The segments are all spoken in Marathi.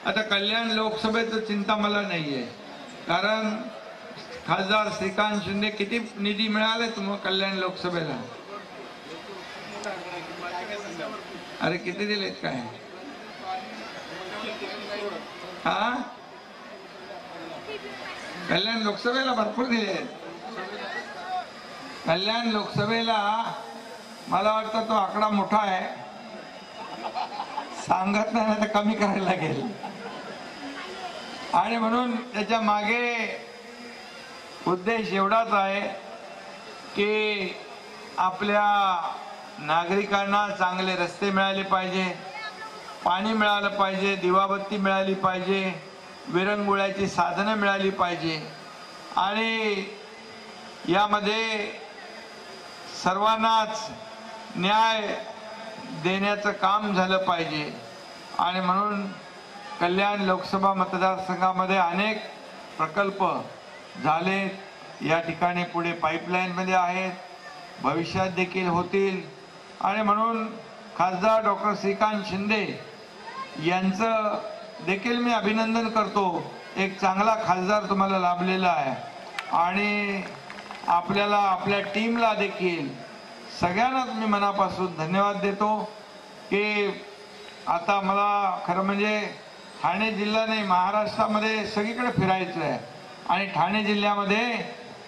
आता कल्याण लोकसभेचं चिंता मला नाहीये, कारण खासदार श्रीकांत शिंदे किती निधी मिळाले तुम्हाला कल्याण लोकसभेला? अरे किती दिलेत काय? हा, कल्याण लोकसभेला भरपूर दिले. कल्याण लोकसभेला मला वाटतं तो आकडा मोठा आहे, सांगत नाही तर कमी करायला लागेल. आणि म्हणून त्याच्या मागे उद्देश एवढाच आहे की आपल्या नागरिकांना चांगले रस्ते मिळाले पाहिजे, पाणी मिळालं पाहिजे, दिवाबत्ती मिळाली पाहिजे, विरंगुळ्याची साधनं मिळाली पाहिजे आणि यामध्ये सर्वांनाच न्याय देण्याचं काम झालं पाहिजे. आणि म्हणून कल्याण लोकसभा मतदारसंघामध्ये अनेक प्रकल्प झाले, या ठिकाणी पुढे पाईपलाईनमध्ये आहेत, भविष्यात देखील होतील. आणि म्हणून खासदार डॉक्टर श्रीकांत शिंदे यांचं देखील मी अभिनंदन करतो. एक चांगला खासदार तुम्हाला लाभलेला आहे आणि आपल्याला आपल्या टीमला देखील सगळ्यांनाच मी मनापासून धन्यवाद देतो की आता मला खरं म्हणजे ठाणे जिल्हा नाही, महाराष्ट्रामध्ये सगळीकडे फिरायचं आहे आणि ठाणे जिल्ह्यामध्ये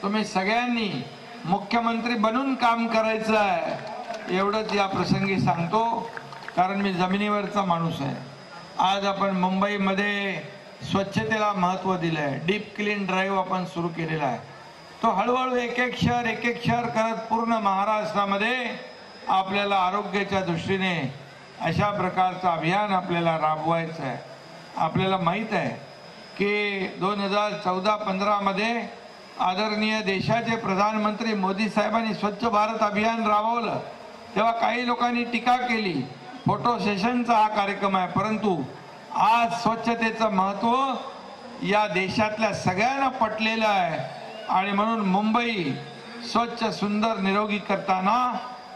तुम्ही सगळ्यांनी मुख्यमंत्री बनून काम करायचं आहे एवढंच या प्रसंगी सांगतो, कारण मी जमिनीवरचा माणूस आहे. आज आपण मुंबईमध्ये स्वच्छतेला महत्त्व दिलं आहे, डीप क्लीन ड्राईव्ह आपण सुरू केलेला आहे. तो हळूहळू एक एक शहर करत पूर्ण महाराष्ट्रामध्ये आपल्याला आरोग्याच्या दृष्टीने अशा प्रकारचं अभियान आपल्याला राबवायचं आहे. आपल्याला माहीत आहे की 2014-15 मध्ये आदरणीय देशाचे प्रधानमंत्री मोदी साहेबांनी स्वच्छ भारत अभियान राबवलं, तेव्हा काही लोकांनी टीका केली, फोटो सेशनचा हा कार्यक्रम आहे. परंतु आज स्वच्छतेचं महत्त्व या देशातल्या सगळ्यांना पटलेलं आहे आणि म्हणून मुंबई स्वच्छ सुंदर निरोगी करताना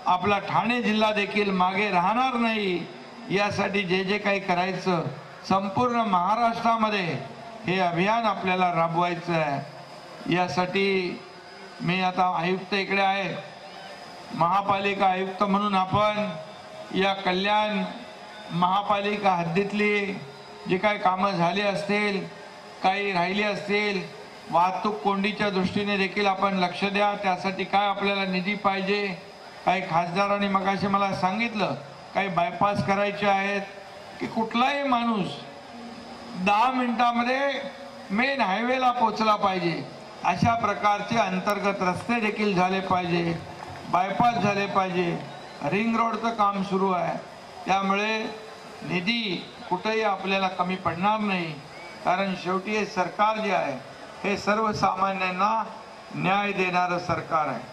आपला ठाणे जिल्हा देखील मागे राहणार नाही. यासाठी जे जे काही करायचं संपूर्ण महाराष्ट्रामध्ये हे अभियान आपल्याला राबवायचं आहे. यासाठी मी आता आयुक्त इकडे आहे, महापालिका आयुक्त म्हणून आपण या कल्याण महापालिका हद्दीतली जी काही कामं झाली असतील, काही राहिली असतील, वाहतूक कोंडीच्या दृष्टीने देखील आपण लक्ष द्या. त्यासाठी काय आपल्याला निधी पाहिजे, काही खासदारांनी मगाशी मला सांगितलं काही बायपास करायचे आहेत की कुठलाही माणूस 10 मिनिटामध्ये मेन हायवेला पोचला पाहिजे, अशा प्रकारचे अंतर्गत रस्ते देखील झाले पाहिजे, बायपास झाले पाहिजे, रिंग रोडचं काम सुरू आहे. त्यामुळे निधी कुठेही आपल्याला कमी पडणार नाही, कारण शेवटी हे सरकार जे आहे हे सर्वसामान्यांना न्याय देणारं सरकार आहे.